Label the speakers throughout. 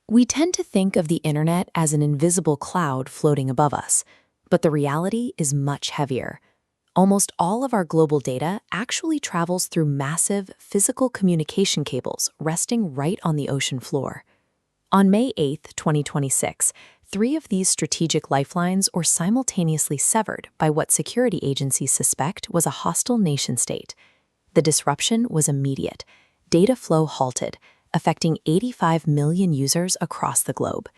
Speaker 1: We tend to think of the internet as an invisible cloud floating above us, but the reality is much heavier. Almost all of our global data actually travels through massive physical communication cables resting right on the ocean floor. On May 8, 2026, three of these strategic lifelines were simultaneously severed by what security agencies suspect was a hostile nation-state. The disruption was immediate. Data flow halted, affecting 85 million users across the globe.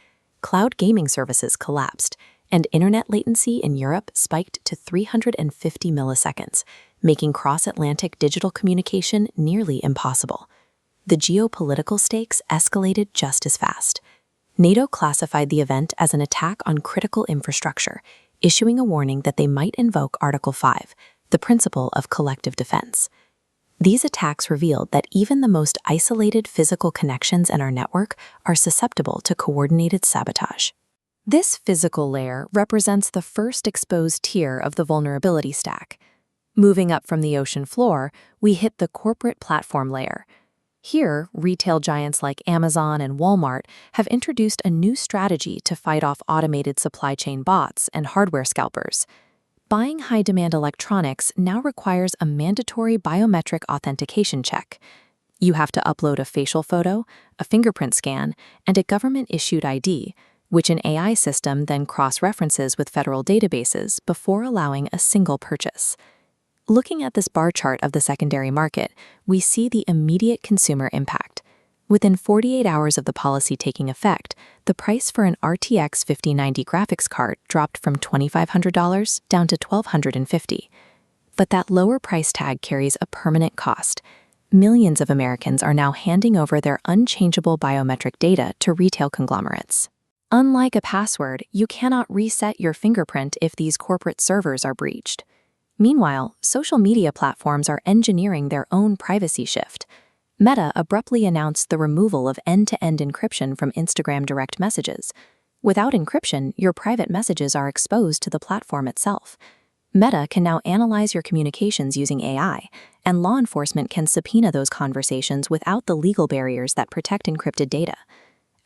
Speaker 1: Cloud gaming services collapsed, and internet latency in Europe spiked to 350 milliseconds, making cross-Atlantic digital communication nearly impossible. The geopolitical stakes escalated just as fast. NATO classified the event as an attack on critical infrastructure, issuing a warning that they might invoke Article 5, the principle of collective defense. These attacks revealed that even the most isolated physical connections in our network are susceptible to coordinated sabotage. This physical layer represents the first exposed tier of the vulnerability stack. Moving up from the ocean floor, we hit the corporate platform layer. Here, retail giants like Amazon and Walmart have introduced a new strategy to fight off automated supply chain bots and hardware scalpers. Buying high-demand electronics now requires a mandatory biometric authentication check. You have to upload a facial photo, a fingerprint scan, and a government-issued ID, which an AI system then cross-references with federal databases before allowing a single purchase. Looking at this bar chart of the secondary market, we see the immediate consumer impact. Within 48 hours of the policy taking effect, the price for an RTX 5090 graphics card dropped from $2,500 down to $1,250. But that lower price tag carries a permanent cost. Millions of Americans are now handing over their unchangeable biometric data to retail conglomerates. Unlike a password, you cannot reset your fingerprint if these corporate servers are breached. Meanwhile, social media platforms are engineering their own privacy shift. Meta abruptly announced the removal of end-to-end encryption from Instagram direct messages. Without encryption, your private messages are exposed to the platform itself. Meta can now analyze your communications using AI, and law enforcement can subpoena those conversations without the legal barriers that protect encrypted data.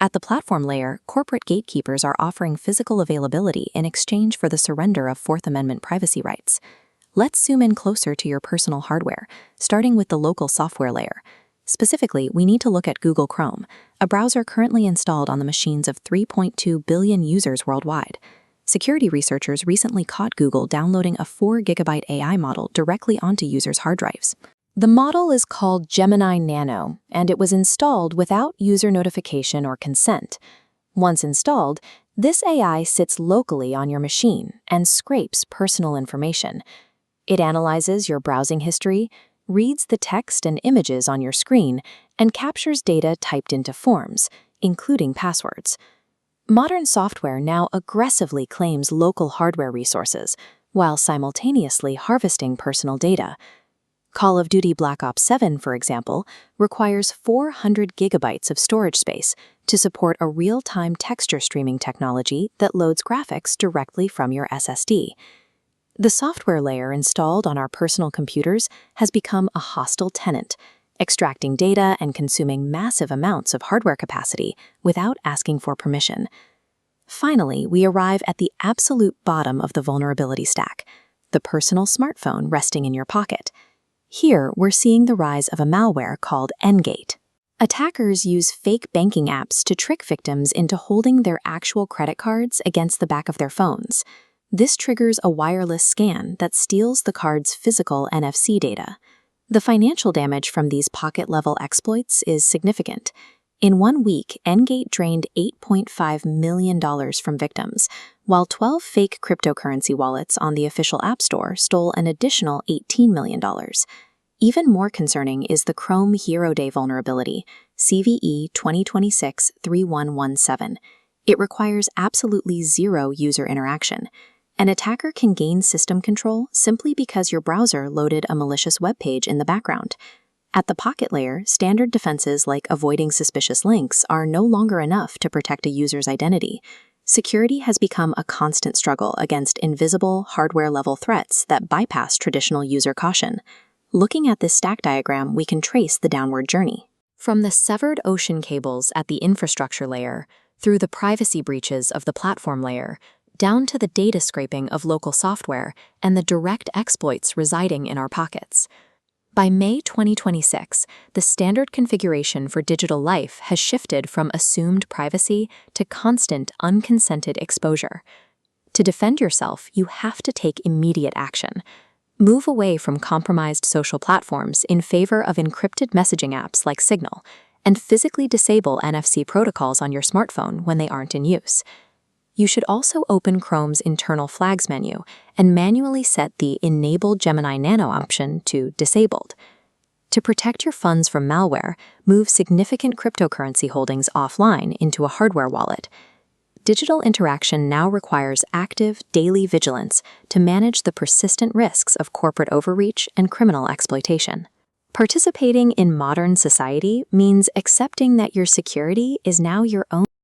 Speaker 1: At the platform layer, corporate gatekeepers are offering physical availability in exchange for the surrender of Fourth Amendment privacy rights. Let's zoom in closer to your personal hardware, starting with the local software layer. Specifically, we need to look at Google Chrome, a browser currently installed on the machines of 3.2 billion users worldwide. Security researchers recently caught Google downloading a 4-gigabyte AI model directly onto users' hard drives. The model is called Gemini Nano, and it was installed without user notification or consent. Once installed, this AI sits locally on your machine and scrapes personal information. It analyzes your browsing history, reads the text and images on your screen, and captures data typed into forms, including passwords. Modern software now aggressively claims local hardware resources, while simultaneously harvesting personal data. Call of Duty Black Ops 7, for example, requires 400 gigabytes of storage space to support a real-time texture streaming technology that loads graphics directly from your SSD. The software layer installed on our personal computers has become a hostile tenant, extracting data and consuming massive amounts of hardware capacity without asking for permission. Finally, we arrive at the absolute bottom of the vulnerability stack, the personal smartphone resting in your pocket. Here, we're seeing the rise of a malware called Ngate. Attackers use fake banking apps to trick victims into holding their actual credit cards against the back of their phones. This triggers a wireless scan that steals the card's physical NFC data. The financial damage from these pocket-level exploits is significant. In 1 week, Ngate drained $8.5 million from victims, while 12 fake cryptocurrency wallets on the official App Store stole an additional $18 million. Even more concerning is the Chrome Hero Day vulnerability, CVE 2026-3117. It requires absolutely zero user interaction. An attacker can gain system control simply because your browser loaded a malicious web page in the background. At the pocket layer, standard defenses like avoiding suspicious links are no longer enough to protect a user's identity. Security has become a constant struggle against invisible, hardware-level threats that bypass traditional user caution. Looking at this stack diagram, we can trace the downward journey. From the severed ocean cables at the infrastructure layer, through the privacy breaches of the platform layer, down to the data scraping of local software and the direct exploits residing in our pockets. By May 2026, the standard configuration for digital life has shifted from assumed privacy to constant unconsented exposure. To defend yourself, you have to take immediate action. Move away from compromised social platforms in favor of encrypted messaging apps like Signal, and physically disable NFC protocols on your smartphone when they aren't in use. You should also open Chrome's internal flags menu and manually set the Enable Gemini Nano option to Disabled. To protect your funds from malware, move significant cryptocurrency holdings offline into a hardware wallet. Digital interaction now requires active, daily vigilance to manage the persistent risks of corporate overreach and criminal exploitation. Participating in modern society means accepting that your security is now your own.